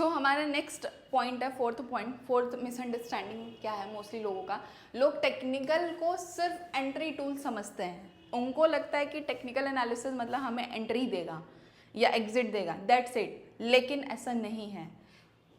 हमारा next point है, fourth misunderstanding क्या है मोस्टली लोगों का, लोग टेक्निकल को सिर्फ एंट्री टूल समझते हैं। उनको लगता है कि टेक्निकल एनालिसिस मतलब हमें एंट्री देगा या एग्जिट देगा, दैट्स इट। लेकिन ऐसा नहीं है।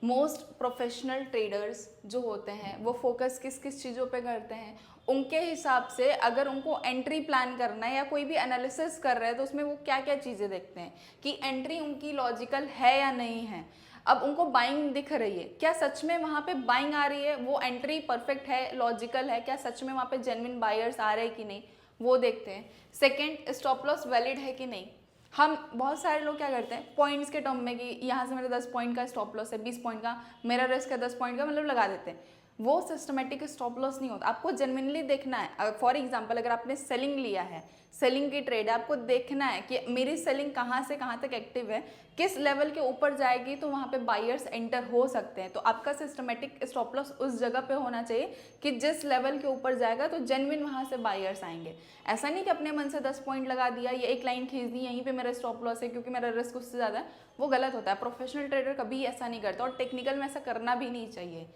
मोस्ट प्रोफेशनल ट्रेडर्स जो होते हैं वो फोकस किस किस चीज़ों पे करते हैं, उनके हिसाब से अगर उनको एंट्री प्लान करना है या कोई भी एनालिसिस कर रहे हैं तो उसमें वो क्या क्या चीज़ें देखते हैं कि एंट्री उनकी लॉजिकल है या नहीं है। अब उनको बाइंग दिख रही है, क्या सच में वहाँ पे बाइंग आ रही है, वो एंट्री परफेक्ट है, लॉजिकल है, क्या सच में वहाँ पे जेन्युइन बायर्स आ रहे हैं कि नहीं, वो देखते हैं। सेकेंड, स्टॉप लॉस वैलिड है कि नहीं। हम बहुत सारे लोग क्या करते हैं पॉइंट्स के टर्म में कि यहाँ से मेरा 10 पॉइंट का स्टॉप लॉस है, 20 पॉइंट का मेरा रिस्क है, 10 पॉइंट का मतलब लगा देते हैं। वो सिस्टमेटिक स्टॉप लॉस नहीं होता। आपको जेन्युइनली देखना है। फॉर एग्जांपल अगर आपने सेलिंग लिया है, सेलिंग की ट्रेड है, आपको देखना है कि मेरी सेलिंग कहाँ से कहाँ तक एक्टिव है, किस लेवल के ऊपर जाएगी तो वहाँ पे बायर्स एंटर हो सकते हैं। तो आपका सिस्टमेटिक स्टॉप लॉस उस जगह पे होना चाहिए कि जिस लेवल के ऊपर जाएगा तो जेन्युइन वहाँ से बायर्स आएंगे। ऐसा नहीं कि अपने मन से 10 पॉइंट लगा दिया, ये एक लाइन खींच दी, यहीं पे मेरा स्टॉप लॉस है क्योंकि मेरा रिस्क उससे ज़्यादा है, वो गलत होता है। प्रोफेशनल ट्रेडर कभी ऐसा नहीं करता और टेक्निकल में ऐसा करना भी नहीं चाहिए।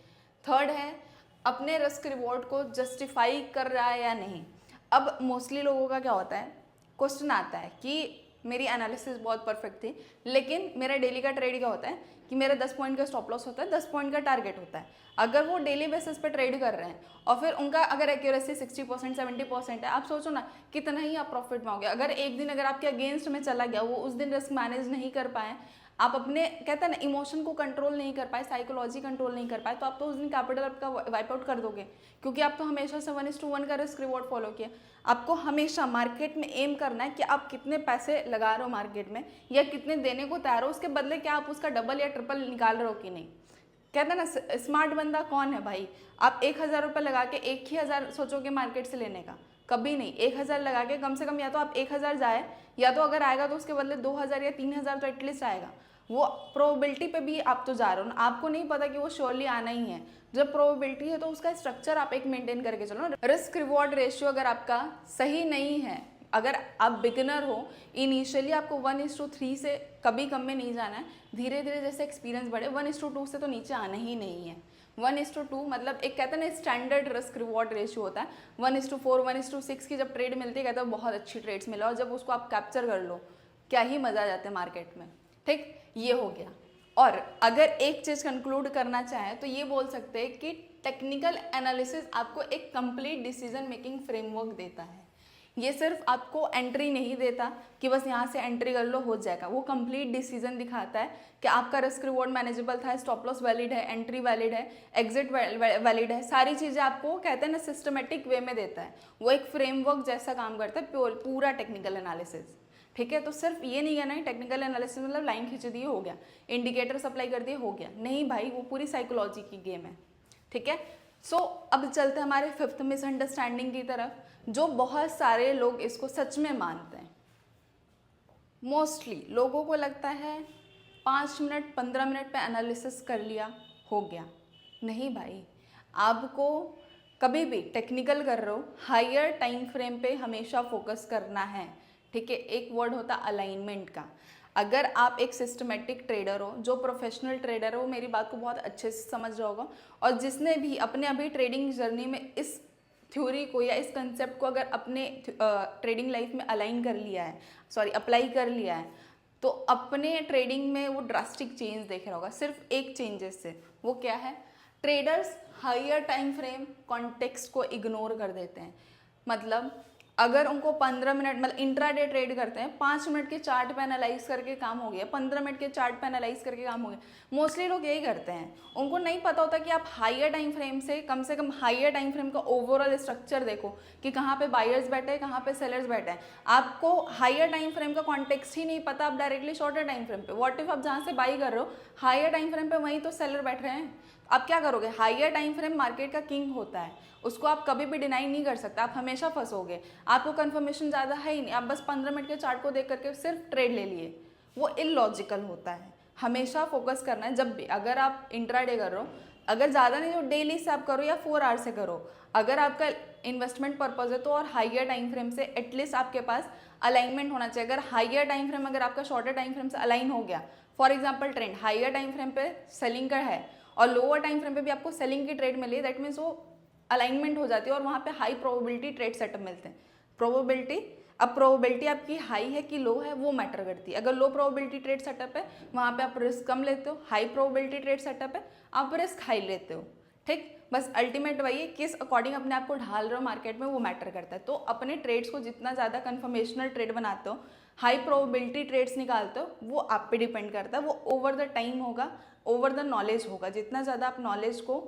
थर्ड है, अपने रिस्क रिवॉर्ड को जस्टिफाई कर रहा है या नहीं। अब मोस्टली लोगों का क्या होता है, क्वेश्चन आता है कि मेरी एनालिसिस बहुत परफेक्ट थी लेकिन मेरा डेली का ट्रेड क्या होता है कि मेरा 10 पॉइंट का स्टॉप लॉस होता है, 10 पॉइंट का टारगेट होता है। अगर वो डेली बेसिस पे ट्रेड कर रहे हैं और फिर उनका अगर एक्यूरेसी 60% 70% है, आप सोचो ना कितना ही आप प्रॉफिट में होगे। अगर एक दिन अगर आपके अगेंस्ट में चला गया, वो उस दिन रिस्क मैनेज नहीं कर पाए, आप अपने कहते हैं ना इमोशन को कंट्रोल नहीं कर पाए, साइकोलॉजी कंट्रोल नहीं कर पाए, तो आप तो उस दिन कैपिटल आपका वाइप आउट कर दोगे। क्योंकि आप तो हमेशा से 1:1 का रिस्क रिवॉर्ड फॉलो किया। आपको हमेशा मार्केट में एम करना है कि आप कितने पैसे लगा रहे हो मार्केट में या कितने देने को तैयार हो, उसके बदले क्या आप उसका डबल या ट्रिपल निकाल रहे हो कि नहीं। कहते हैं ना स्मार्ट बंदा कौन है भाई, आप 1,000 रुपये लगा के 1,000 सोचोगे मार्केट से लेने का, कभी नहीं। 1,000 लगा के कम से कम या तो आप 1,000 जाए, या तो अगर आएगा तो उसके बदले 2,000 या 3,000 तो एटलीस्ट आएगा। वो प्रोबेबिलिटी पे भी आप तो जा रहे हो ना, आपको नहीं पता कि वो श्योरली आना ही है। जब प्रोबेबिलिटी है तो उसका स्ट्रक्चर आप एक मेंटेन करके चलो। रिस्क रिवॉर्ड रेशियो अगर आपका सही नहीं है, अगर आप बिगिनर हो, इनिशियली आपको 1:3 से कभी कम में नहीं जाना है। धीरे धीरे जैसे एक्सपीरियंस बढ़े 1:2 से तो नीचे आना ही नहीं है। 1:2 मतलब एक कहते हैं ना स्टैंडर्ड रिस्क रिवॉर्ड रेशियो होता है। 1:4 1:6 की जब ट्रेड मिलती है कहते हैं बहुत अच्छी ट्रेड्स मिला, और जब उसको आप कैप्चर कर लो क्या ही मजा आ जाता है मार्केट में। ठीक, ये हो गया। और अगर एक चीज कंक्लूड करना चाहें तो ये बोल सकते हैं कि टेक्निकल एनालिसिस आपको एक कंप्लीट डिसीजन मेकिंग फ्रेमवर्क देता है। ये सिर्फ आपको एंट्री नहीं देता कि बस यहाँ से एंट्री कर लो हो जाएगा, वो कंप्लीट डिसीजन दिखाता है कि आपका रिस्क रिवॉर्ड मैनेजेबल था, स्टॉप लॉस वैलिड है, एंट्री वैलिड है, एग्जिट वैलिड है, सारी चीज़ें आपको कहते हैं ना सिस्टमेटिक वे में देता है। वो एक फ्रेमवर्क जैसा काम करता है, पूरा टेक्निकल एनालिसिस। ठीक है, तो सिर्फ ये नहीं कहना है टेक्निकल एनालिसिस मतलब लाइन खींच दी हो गया, इंडिकेटर सप्लाई कर दिए हो गया, नहीं भाई, वो पूरी साइकोलॉजी की गेम है। ठीक है, सो अब चलते हैं हमारे फिफ्थ मिसअंडरस्टैंडिंग की तरफ, जो बहुत सारे लोग इसको सच में मानते हैं। मोस्टली लोगों को लगता है 5 मिनट 15 मिनट पे एनालिसिस कर लिया हो गया। नहीं भाई, आपको कभी भी टेक्निकल कर रहे हो हायर टाइम फ्रेम पे हमेशा फोकस करना है। ठीक है, एक वर्ड होता है अलाइनमेंट का। अगर आप एक सिस्टमेटिक ट्रेडर हो, जो प्रोफेशनल ट्रेडर हो, मेरी बात को बहुत अच्छे से समझ रहा होगा, और जिसने भी अपने अभी ट्रेडिंग जर्नी में इस थ्योरी को या इस कंसेप्ट को अगर अपने ट्रेडिंग लाइफ में अलाइन कर लिया है, अप्लाई कर लिया है, तो अपने ट्रेडिंग में वो ड्रास्टिक चेंज देख रहा होगा सिर्फ एक चेंजेस से। वो क्या है, traders higher time frame context को इग्नोर कर देते हैं। मतलब अगर उनको 15 मिनट मतलब इंट्राडे ट्रेड करते हैं, 5 मिनट के चार्ट पे एनालाइज करके काम हो गया, 15 मिनट के चार्ट पे एनालाइज करके काम हो गया। मोस्टली लोग यही करते हैं, उनको नहीं पता होता कि आप हायर टाइम फ्रेम से कम हायर टाइम फ्रेम का ओवरऑल स्ट्रक्चर देखो कि कहाँ पे बायर्स बैठे हैं, कहाँ पे सेलर्स बैठे हैं। आपको हायर टाइम फ्रेम का कॉन्टेक्स्ट ही नहीं पता, आप डायरेक्टली शॉर्टर टाइम फ्रेम पे, व्हाट इफ आप जहाँ से बाई कर रहे हो हायर टाइम फ्रेम पे वहीं तो सेलर बैठ रहे हैं, आप क्या करोगे। हायर टाइम फ्रेम मार्केट का किंग होता है, उसको आप कभी भी डिनाई नहीं कर सकते, आप हमेशा फंसोगे। आपको कंफर्मेशन ज़्यादा है ही नहीं, आप बस 15 मिनट के चार्ट को देख करके सिर्फ ट्रेड ले लिए, वो इलॉजिकल होता है। हमेशा फोकस करना है जब भी, अगर आप इंट्राडे कर रहे हो, अगर ज़्यादा नहीं तो डेली से आप करो या 4 आवर से करो। अगर आपका इन्वेस्टमेंट पर्पज है तो और हाइयर टाइम फ्रेम से एटलीस्ट आपके पास अलाइनमेंट होना चाहिए। अगर हाइयर टाइम फ्रेम अगर आपका शॉर्टर टाइम फ्रेम से अलाइन हो गया for example trend higher time frame पे सेलिंग का है और लोअर टाइम फ्रेम पे भी आपको सेलिंग की ट्रेड मिली, दैट मीन्स वो अलाइनमेंट हो जाती है और वहाँ पे हाई प्रोबेबिलिटी ट्रेड सेटअप मिलते हैं। प्रोबेबिलिटी आपकी हाई है कि लो है वो मैटर करती है। अगर लो प्रोबेबिलिटी ट्रेड सेटअप है वहाँ पे आप रिस्क कम लेते हो, हाई प्रोबेबिलिटी ट्रेड सेटअप है आप रिस्क हाई लेते हो। ठीक, बस अल्टीमेट वही है किस अकॉर्डिंग अपने आप को ढाल रहे हो मार्केट में, वो मैटर करता है। तो अपने ट्रेड्स को जितना ज़्यादा कन्फर्मेशनल ट्रेड बनाते हो, हाई प्रोबेबिलिटी ट्रेड्स निकालते हो, वो आप पे डिपेंड करता है। वो ओवर द टाइम होगा, ओवर द नॉलेज होगा। जितना ज़्यादा आप नॉलेज को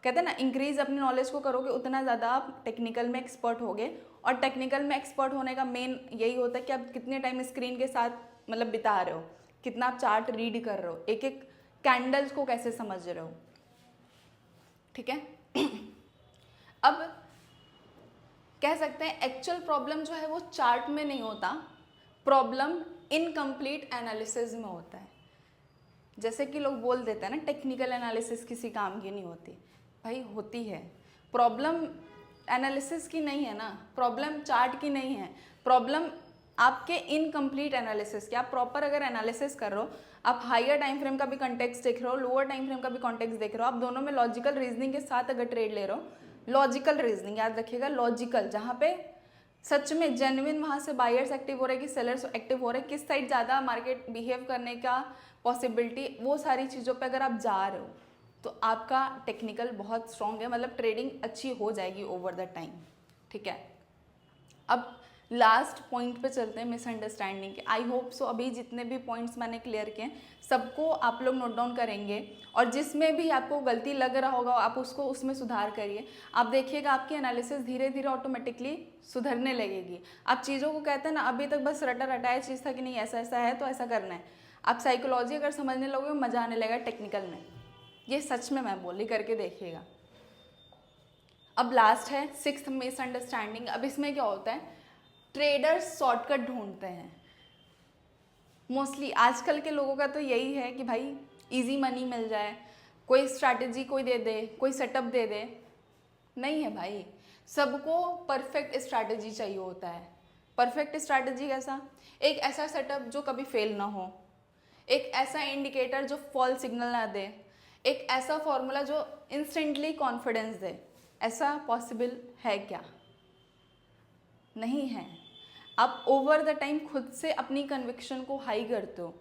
कहते हैं ना इंक्रीज अपनी नॉलेज को करोगे, उतना ज़्यादा आप टेक्निकल में एक्सपर्ट होगे। और टेक्निकल में एक्सपर्ट होने का मेन यही होता है कि आप कितने टाइम स्क्रीन के साथ मतलब बिता रहे हो, कितना आप चार्ट रीड कर रहे हो, एक एक कैंडल्स को कैसे समझ रहे हो। ठीक है अब कह सकते हैं एक्चुअल प्रॉब्लम जो है वो चार्ट में नहीं होता, प्रॉब्लम इनकम्प्लीट एनालिसिस में होता है। जैसे कि लोग बोल देते हैं ना टेक्निकल एनालिसिस किसी काम की नहीं होती, भाई होती है। प्रॉब्लम एनालिसिस की नहीं है ना, प्रॉब्लम चार्ट की नहीं है, प्रॉब्लम आपके इनकम्प्लीट एनालिसिस की। आप प्रॉपर अगर एनालिसिस कर रहे हो, आप हाइयर टाइम फ्रेम का भी कॉन्टेक्स्ट देख रहे हो, लोअर टाइम फ्रेम का भी कॉन्टेक्स्ट देख रहे हो, आप दोनों में लॉजिकल रीजनिंग के साथ अगर ट्रेड ले रहे हो, लॉजिकल रीजनिंग याद रखिएगा, लॉजिकल, जहाँ पे सच में जेन्युइन वहाँ से बायर्स एक्टिव हो रहे हैं कि सेलर्स एक्टिव हो रहे हैं, किस साइड ज़्यादा मार्केट बिहेव करने का पॉसिबिलिटी, वो सारी चीज़ों पे अगर आप जा रहे हो तो आपका टेक्निकल बहुत स्ट्रॉन्ग है, मतलब ट्रेडिंग अच्छी हो जाएगी ओवर द टाइम। ठीक है, अब लास्ट पॉइंट पे चलते हैं मिसअंडरस्टैंडिंग के। आई होप सो अभी जितने भी पॉइंट्स मैंने क्लियर किए सबको आप लोग नोट डाउन करेंगे और जिसमें भी आपको गलती लग रहा होगा आप उसको उसमें सुधार करिए। आप देखिएगा आपकी एनालिसिस धीरे धीरे ऑटोमेटिकली सुधरने लगेगी। आप चीज़ों को कहते हैं ना अभी तक बस रटा रटाया चीज़ था कि नहीं ऐसा ऐसा है तो ऐसा करना है, आप साइकोलॉजी अगर समझने लगोगे मज़ा आने लगेगा टेक्निकल में, ये सच में मैं बोली, करके देखिएगा। अब लास्ट है 6th मिसअंडरस्टैंडिंग। अब इसमें क्या होता है, ट्रेडर्स शॉर्टकट ढूंढते हैं मोस्टली। आजकल के लोगों का तो यही है कि भाई इजी मनी मिल जाए, कोई स्ट्रैटेजी कोई दे दे, कोई सेटअप दे दे। नहीं है भाई, सबको परफेक्ट स्ट्रैटेजी चाहिए होता है। परफेक्ट स्ट्रैटेजी कैसा, एक ऐसा सेटअप जो कभी फेल ना हो, एक ऐसा इंडिकेटर जो फॉल सिग्नल ना दे, एक ऐसा फॉर्मूला जो इंस्टेंटली कॉन्फिडेंस दे। ऐसा पॉसिबल है क्या? नहीं है। आप ओवर द टाइम खुद से अपनी कन्विक्शन को हाई करते हो,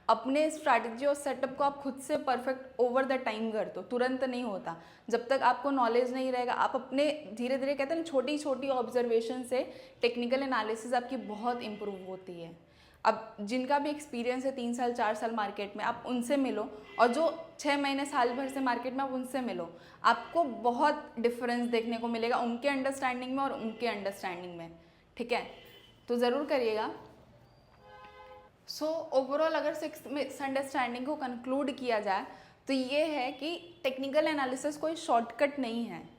अपने स्ट्रैटेजी और सेटअप को आप खुद से परफेक्ट ओवर द टाइम करते हो, तुरंत नहीं होता। जब तक आपको नॉलेज नहीं रहेगा, आप अपने धीरे धीरे कहते हैं ना छोटी छोटी ऑब्जर्वेशन से टेक्निकल एनालिसिस आपकी बहुत इंप्रूव होती है। अब जिनका भी एक्सपीरियंस है 3 साल 4 साल मार्केट में, आप उनसे मिलो, और जो 6 महीने साल भर से मार्केट में आप उनसे मिलो, आपको बहुत डिफरेंस देखने को मिलेगा उनके अंडरस्टैंडिंग में और उनके अंडरस्टैंडिंग में। ठीक है, तो ज़रूर करिएगा। सो ओवरऑल अगर 6th मिसअंडरस्टैंडिंग को कंक्लूड किया जाए तो ये है कि टेक्निकल एनालिसिस कोई शॉर्टकट नहीं है।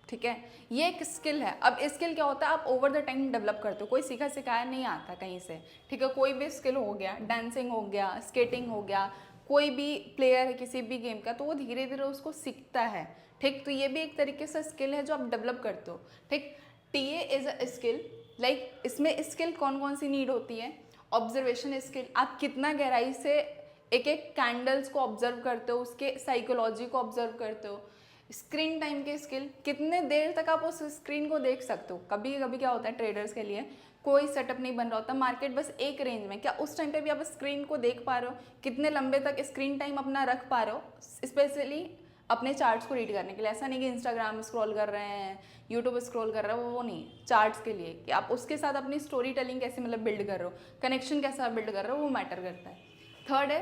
ठीक है, ये एक स्किल है। अब स्किल क्या होता है, आप ओवर द टाइम डेवलप करते हो, कोई सीखा सिखाया नहीं आता कहीं से। ठीक है, कोई भी स्किल हो गया, डांसिंग हो गया, स्केटिंग हो गया, कोई भी प्लेयर है किसी भी गेम का तो वो धीरे धीरे उसको सीखता है। ठीक, तो ये भी एक तरीके से स्किल है जो आप डेवलप करते हो। ठीक, TA is a skill, like इसमें स्किल कौन कौन सी नीड होती है, ऑब्जर्वेशन स्किल, आप कितना गहराई से एक एक कैंडल्स को ऑब्जर्व करते हो, उसके साइकोलॉजी को ऑब्जर्व करते हो। स्क्रीन टाइम के स्किल, कितने देर तक आप उस स्क्रीन को देख सकते हो। कभी कभी क्या होता है ट्रेडर्स के लिए कोई सेटअप नहीं बन रहा होता, मार्केट बस एक रेंज में, क्या उस टाइम पे भी आप स्क्रीन को देख पा रहे हो, कितने लंबे तक स्क्रीन टाइम अपना रख पा रहे हो, स्पेशली अपने चार्ट्स को रीड करने के लिए। ऐसा नहीं कि इंस्टाग्राम स्क्रॉल कर रहे हैं, यूट्यूब स्क्रॉल कर रहे हो, वो नहीं, चार्ट्स के लिए कि आप उसके साथ अपनी स्टोरी टेलिंग कैसे मतलब बिल्ड कर रहे हो, कनेक्शन कैसा बिल्ड कर रहे हो, वो मैटर करता है। थर्ड है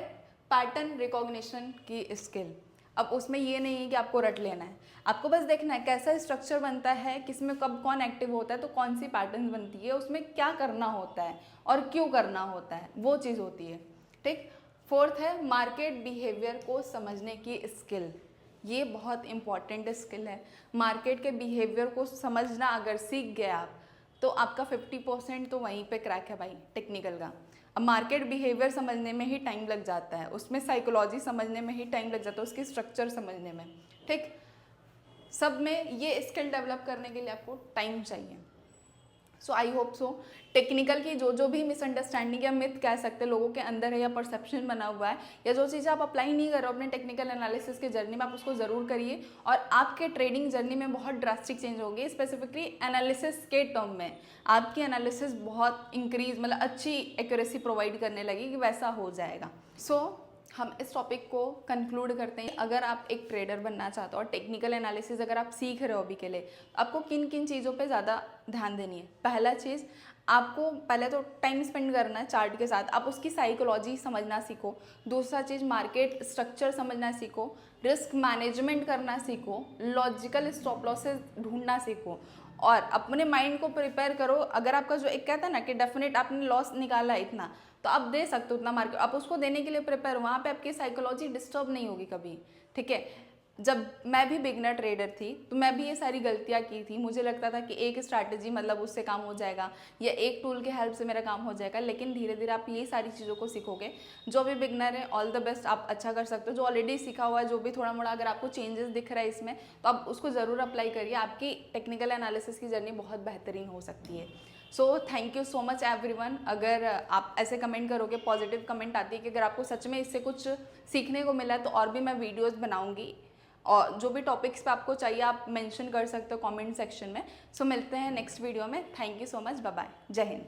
पैटर्न रिकॉग्निशन की स्किल। अब उसमें ये नहीं है कि आपको रट लेना है, आपको बस देखना है कैसा स्ट्रक्चर बनता है, किसमें कब कौन एक्टिव होता है, तो कौन सी पैटर्न बनती है, उसमें क्या करना होता है और क्यों करना होता है, वो चीज़ होती है। ठीक, फोर्थ है मार्केट बिहेवियर को समझने की स्किल। ये बहुत इंपॉर्टेंट स्किल है। मार्केट के बिहेवियर को समझना अगर सीख गए आप तो आपका 50% तो वहीं पे क्रैक है भाई टेक्निकल का। अब मार्केट बिहेवियर समझने में ही टाइम लग जाता है, उसमें साइकोलॉजी समझने में ही टाइम लग जाता है, उसकी स्ट्रक्चर समझने में। ठीक, सब में ये स्किल डेवलप करने के लिए आपको टाइम चाहिए। सो आई होप सो टेक्निकल की जो भी मिसअंडरस्टैंडिंग या मिथ कह सकते हैं लोगों के अंदर है या परसेप्शन बना हुआ है या जो चीज़ें आप अप्लाई नहीं कर रहे हो अपने टेक्निकल एनालिसिस के जर्नी में, आप उसको ज़रूर करिए और आपके ट्रेडिंग जर्नी में बहुत ड्रास्टिक चेंज होगी। स्पेसिफिकली एनालिसिस के टर्म में आपकी एनालिसिस बहुत इंक्रीज मतलब अच्छी एक्यूरेसी प्रोवाइड करने लगी कि वैसा हो जाएगा। सो हम इस टॉपिक को कंक्लूड करते हैं। अगर आप एक ट्रेडर बनना चाहते हो और टेक्निकल एनालिसिस अगर आप सीख रहे हो अभी के लिए, आपको किन किन चीज़ों पे ज़्यादा ध्यान देनी है। पहला चीज़, आपको पहले तो टाइम स्पेंड करना है चार्ट के साथ, आप उसकी साइकोलॉजी समझना सीखो। दूसरा चीज़, मार्केट स्ट्रक्चर समझना सीखो, रिस्क मैनेजमेंट करना सीखो, लॉजिकल स्टॉप लॉसेस ढूंढना सीखो और अपने माइंड को प्रिपेयर करो। अगर आपका जो एक कहता है ना कि डेफिनेट आपने लॉस निकाला है इतना, तो आप दे सकते हो उतना मार्केट, आप उसको देने के लिए प्रिपेयर हो, वहाँ पे आपकी साइकोलॉजी डिस्टर्ब नहीं होगी कभी, ठीक है। जब मैं भी बिगनर ट्रेडर थी तो मैं भी ये सारी गलतियाँ की थी। मुझे लगता था कि एक स्ट्रैटेजी मतलब उससे काम हो जाएगा या एक टूल के हेल्प से मेरा काम हो जाएगा, लेकिन धीरे धीरे आप ये सारी चीज़ों को सीखोगे। जो भी बिगनर है, ऑल द बेस्ट, आप अच्छा कर सकते हो। जो ऑलरेडी सीखा हुआ है, जो भी थोड़ा मोड़ा अगर आपको चेंजेस दिख रहा है इसमें, तो आप उसको ज़रूर अप्लाई करिए। आपकी टेक्निकल एनालिसिस की जर्नी बहुत बेहतरीन हो सकती है। So thank you so much everyone. अगर आप ऐसे कमेंट करोगे, पॉजिटिव कमेंट आती है कि अगर आपको सच में इससे कुछ सीखने को मिला, तो और भी मैं वीडियोस बनाऊंगी और जो भी टॉपिक्स पे आपको चाहिए आप मेंशन कर सकते हो कमेंट सेक्शन में। सो मिलते हैं नेक्स्ट वीडियो में। Thank you so much, bye bye, जय हिंद।